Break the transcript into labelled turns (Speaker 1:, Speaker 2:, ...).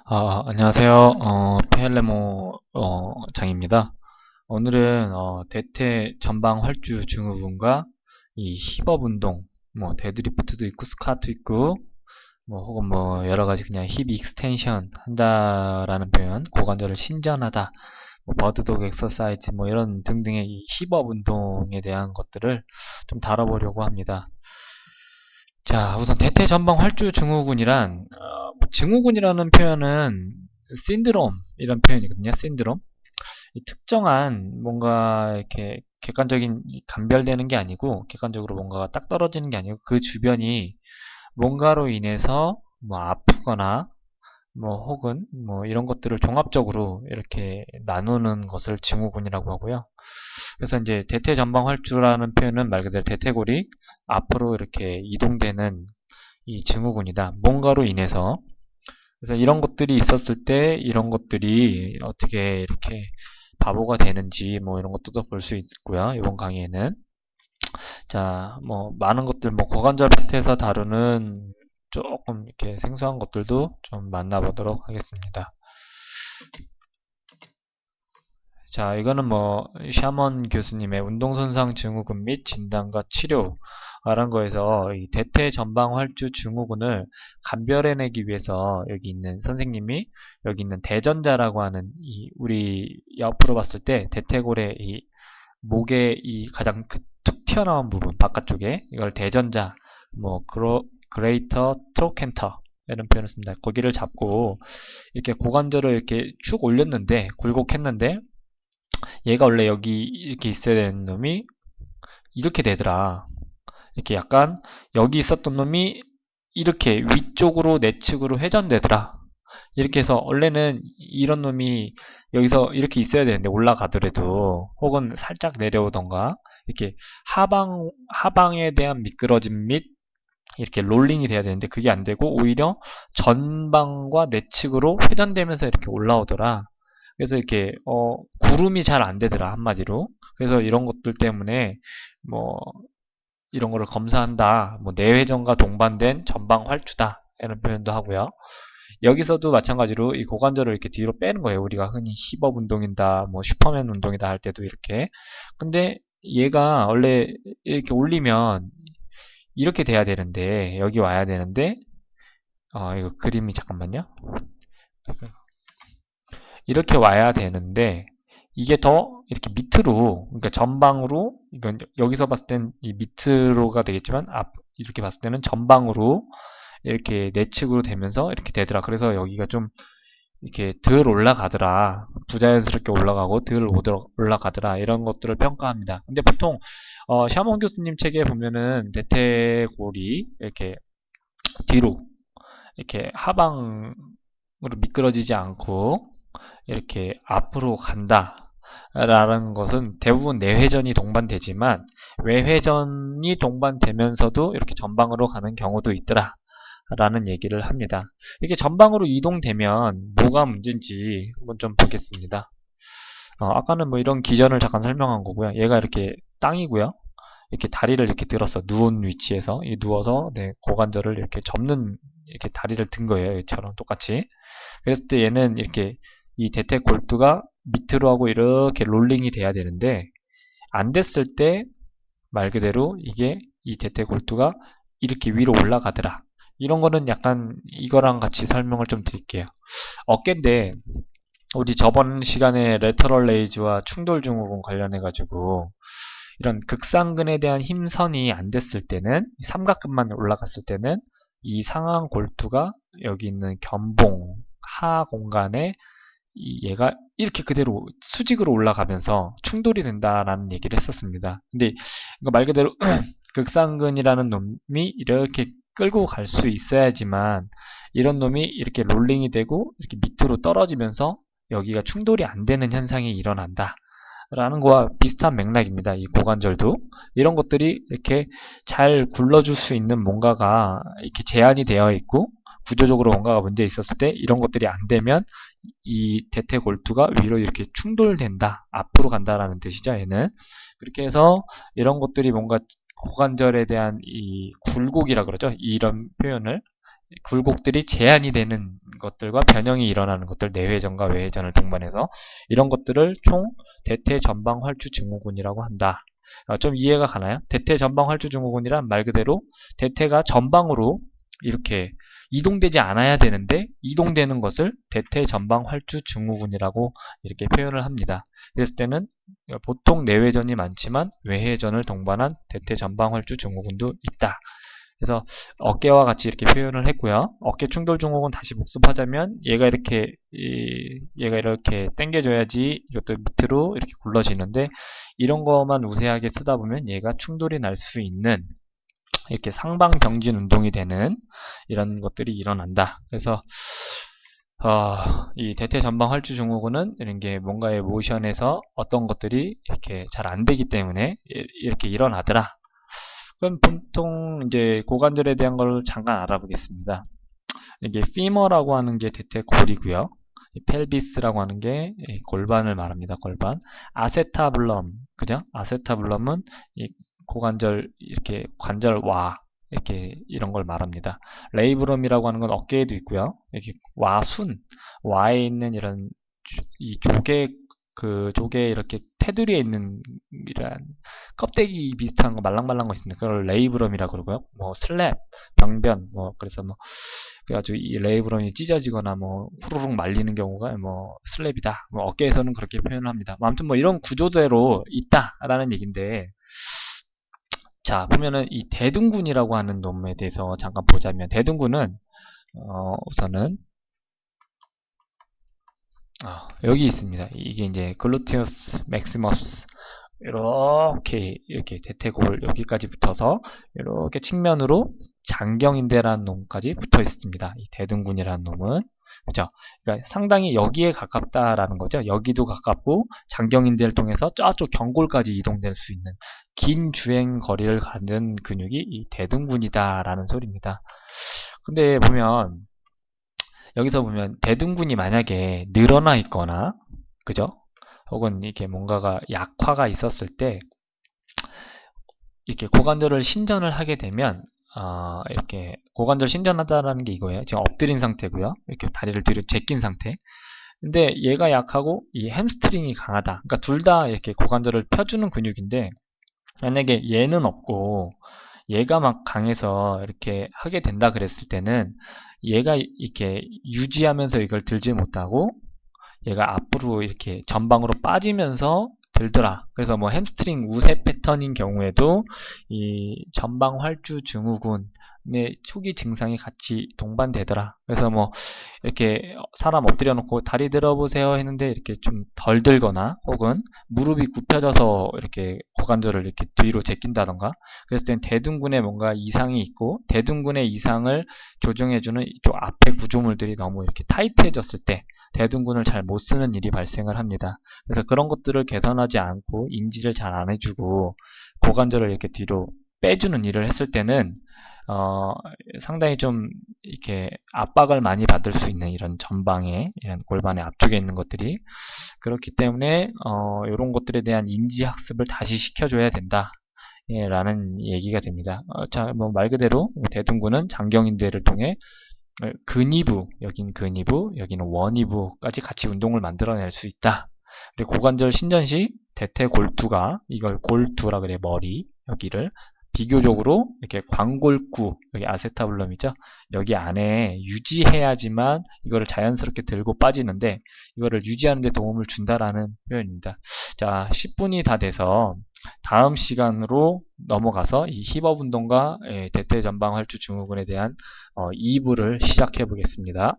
Speaker 1: 안녕하세요. 페헬레모 장입니다. 오늘은 대퇴 전방 활주 증후군과 이 힙업 운동, 뭐 데드리프트도 있고 스쿼트 있고 뭐 혹은 뭐 여러 가지 그냥 힙 익스텐션 한다라는 표현, 고관절을 신전하다, 뭐 버드독 엑서사이즈 뭐 이런 등등의 이 힙업 운동에 대한 것들을 좀 다뤄보려고 합니다. 자, 우선 대퇴 전방 활주 증후군이란 뭐 증후군이라는 표현은 신드롬 이런 표현이거든요. 신드롬. 이 특정한 뭔가 이렇게 객관적인 감별되는 게 아니고 객관적으로 뭔가가 딱 떨어지는 게 아니고 그 주변이 뭔가로 인해서 뭐 아프거나 뭐 혹은 뭐 이런 것들을 종합적으로 이렇게 나누는 것을 증후군이라고 하고요. 그래서 이제 대퇴전방활주라는 표현은 말 그대로 대퇴골이 앞으로 이렇게 이동되는 이 증후군이다. 뭔가로 인해서. 그래서 이런 것들이 있었을 때 이런 것들이 어떻게 이렇게 바보가 되는지 뭐 이런 것도 볼 수 있고요. 이번 강의에는. 자, 뭐 많은 것들 뭐 고관절 파트에서 다루는 조금 이렇게 생소한 것들도 좀 만나보도록 하겠습니다. 자, 이거는 뭐 샤먼 교수님의 운동손상 증후군 및 진단과 치료라는 거에서 이 대퇴전방활주 증후군을 감별해내기 위해서 여기 있는 선생님이 여기 있는 대전자라고 하는 이 우리 옆으로 봤을 때 대퇴골의 이 목의 이 가장 툭 튀어나온 부분 바깥쪽에 이걸 대전자 뭐 그레이터 트로켄터 이런 표현을 씁니다. 거기를 잡고 이렇게 고관절을 이렇게 쭉 올렸는데 굴곡했는데 얘가 원래 여기 이렇게 있어야 되는 놈이 이렇게 되더라. 이렇게 약간 여기 있었던 놈이 이렇게 위쪽으로 내측으로 회전되더라. 이렇게 해서 원래는 이런 놈이 여기서 이렇게 있어야 되는데 올라가더라도 혹은 살짝 내려오던가 이렇게 하방에 대한 미끄러짐 및 이렇게 롤링이 돼야 되는데 그게 안 되고 오히려 전방과 내측으로 회전되면서 이렇게 올라오더라. 그래서 이렇게 구름이 잘 안 되더라 한마디로. 그래서 이런 것들 때문에 뭐 이런 거를 검사한다. 뭐 내회전과 동반된 전방 활주다 이런 표현도 하고요. 여기서도 마찬가지로 이 고관절을 이렇게 뒤로 빼는 거예요. 우리가 흔히 힙업 운동이다, 뭐 슈퍼맨 운동이다 할 때도 이렇게. 근데 얘가 원래 이렇게 올리면 이렇게 돼야 되는데 여기 와야 되는데 이거 그림이 잠깐만요. 이렇게 와야 되는데 이게 더 이렇게 밑으로 그러니까 전방으로 이건 여기서 봤을 땐 이 밑으로가 되겠지만 이렇게 봤을 때는 전방으로 이렇게 내측으로 되면서 이렇게 되더라. 그래서 여기가 좀 이렇게 덜 올라가더라. 부자연스럽게 올라가고 덜 올라가더라. 이런 것들을 평가합니다. 근데 보통 샤먼 교수님 책에 보면은 대퇴골이 이렇게 뒤로 이렇게 하방으로 미끄러지지 않고 이렇게 앞으로 간다. 라는 것은 대부분 내회전이 동반되지만 외회전이 동반되면서도 이렇게 전방으로 가는 경우도 있더라. 라는 얘기를 합니다. 이게 전방으로 이동되면 뭐가 문제인지 한번 좀 보겠습니다. 아까는 뭐 이런 기전을 잠깐 설명한 거고요. 얘가 이렇게 땅이고요. 이렇게 다리를 이렇게 들었어. 누운 위치에서. 누워서 네, 고관절을 이렇게 접는 이렇게 다리를 든 거예요. 이처럼 똑같이. 그랬을 때 얘는 이렇게 이 대퇴 골두가 밑으로 하고 이렇게 롤링이 돼야 되는데 안 됐을 때 말 그대로 이게 이 대퇴 골두가 이렇게 위로 올라가더라. 이런 거는 약간 이거랑 같이 설명을 좀 드릴게요. 어깨인데 우리 저번 시간에 레터럴 레이즈와 충돌 증후군 관련해 가지고 이런 극상근에 대한 힘선이 안 됐을 때는 삼각근만 올라갔을 때는 이 상한 골두가 여기 있는 견봉 하 공간에 얘가 이렇게 그대로 수직으로 올라가면서 충돌이 된다라는 얘기를 했었습니다. 근데 이거 말 그대로 극상근이라는 놈이 이렇게 끌고 갈 수 있어야지만 이런 놈이 이렇게 롤링이 되고 이렇게 밑으로 떨어지면서 여기가 충돌이 안 되는 현상이 일어난다. 라는 거와 비슷한 맥락입니다. 이 고관절도 이런 것들이 이렇게 잘 굴러줄 수 있는 뭔가가 이렇게 제한이 되어 있고 구조적으로 뭔가가 문제 있었을 때 이런 것들이 안 되면 이 대퇴골두가 위로 이렇게 충돌된다. 앞으로 간다라는 뜻이죠. 얘는 그렇게 해서 이런 것들이 뭔가 고관절에 대한 이 굴곡이라 그러죠. 이런 표현을 굴곡들이 제한이 되는 것들과 변형이 일어나는 것들, 내회전과 외회전을 동반해서 이런 것들을 총 대퇴전방활주증후군이라고 한다. 좀 이해가 가나요? 대퇴전방활주증후군이란 말 그대로 대퇴가 전방으로 이렇게 이동되지 않아야 되는데 이동되는 것을 대퇴전방활주증후군이라고 이렇게 표현을 합니다. 그랬을 때는 보통 내회전이 많지만 외회전을 동반한 대퇴전방활주증후군도 있다. 그래서 어깨와 같이 이렇게 표현을 했고요. 어깨 충돌 증후군 다시 복습하자면 얘가 이렇게 당겨줘야지 이것도 밑으로 이렇게 굴러지는데 이런 것만 우세하게 쓰다 보면 얘가 충돌이 날 수 있는 이렇게 상방병진 운동이 되는 이런 것들이 일어난다. 그래서 이 대퇴전방활주 증후군은 이런 게 뭔가의 모션에서 어떤 것들이 이렇게 잘 안 되기 때문에 이렇게 일어나더라. 그럼 보통 이제 고관절에 대한 걸 잠깐 알아보겠습니다. 이게 피머라고 하는 게 대퇴골이고요. 펠비스라고 하는 게 골반을 말합니다. 골반. 아세타블럼, 그죠? 아세타블럼은 이 고관절 이렇게 관절와 이렇게 이런 걸 말합니다. 레이브럼이라고 하는 건 어깨에도 있고요. 이렇게 와순, 와에 있는 이런 이 조개 이렇게 테두리에 있는 이런 껍데기 비슷한 거 말랑말랑 거 있습니다. 그걸 레이브럼이라고 그러고요. 뭐 슬랩, 병변, 뭐 그래서 뭐 그래가지고 이 레이브럼이 찢어지거나 뭐 후루룩 말리는 경우가 뭐 슬랩이다. 뭐 어깨에서는 그렇게 표현을 합니다. 뭐 아무튼 뭐 이런 구조대로 있다라는 얘기인데, 자 보면은 이 대둔근이라고 하는 놈에 대해서 잠깐 보자면 대둔근은 우선은 여기 있습니다. 이게 이제 글루티우스 맥시머스 이렇게 대퇴골 여기까지 붙어서 이렇게 측면으로 장경인대라는 놈까지 붙어 있습니다. 이 대둔근이라는 놈은 그죠? 그러니까 상당히 여기에 가깝다라는 거죠. 여기도 가깝고 장경인대를 통해서 저쪽 경골까지 이동될 수 있는 긴 주행 거리를 가진 근육이 이 대둔근이다라는 소리입니다. 근데 보면 여기서 보면 대둔근이 만약에 늘어나 있거나 그죠? 혹은 이렇게 뭔가가 약화가 있었을 때 이렇게 고관절을 신전을 하게 되면 이렇게 고관절 신전하다라는 게 이거예요. 지금 엎드린 상태고요. 이렇게 다리를 뒤로 제낀 상태. 근데 얘가 약하고 이 햄스트링이 강하다. 그러니까 둘 다 이렇게 고관절을 펴주는 근육인데 만약에 얘는 없고 얘가 막 강해서 이렇게 하게 된다 그랬을 때는 얘가 이렇게 유지하면서 이걸 들지 못하고 얘가 앞으로 이렇게 전방으로 빠지면서 들더라. 그래서 뭐 햄스트링 우세 패턴인 경우에도 이 전방 활주 증후군의 초기 증상이 같이 동반되더라. 그래서 뭐 이렇게 사람 엎드려 놓고 다리 들어보세요 했는데 이렇게 좀 덜 들거나 혹은 무릎이 굽혀져서 이렇게 고관절을 이렇게 뒤로 제낀다던가 그랬을 땐 대둔근에 뭔가 이상이 있고 대둔근의 이상을 조정해주는 이쪽 앞에 구조물들이 너무 이렇게 타이트해졌을 때 대둔근을 잘 못 쓰는 일이 발생을 합니다. 그래서 그런 것들을 개선하지 않고 인지를 잘 안 해주고 고관절을 이렇게 뒤로 빼주는 일을 했을 때는 상당히 좀 이렇게 압박을 많이 받을 수 있는 이런 전방에 이런 골반의 앞쪽에 있는 것들이 그렇기 때문에 이런 것들에 대한 인지 학습을 다시 시켜줘야 된다. 예, 라는 얘기가 됩니다. 자, 뭐 말 그대로 대둔근은 장경인대를 통해 근위부, 여긴 근위부, 여기는 원위부까지 같이 운동을 만들어낼 수 있다. 그리고 고관절 신전 시 대퇴골두가 이걸 골두라 그래 머리 여기를 비교적으로 이렇게 광골구 여기 아세타블럼이죠. 여기 안에 유지해야지만 이거를 자연스럽게 들고 빠지는데 이거를 유지하는 데 도움을 준다라는 표현입니다. 자, 10분이 다 돼서 다음 시간으로 넘어가서 이 힙업 운동과 대퇴전방 활주 증후군에 대한 2부를 시작해 보겠습니다.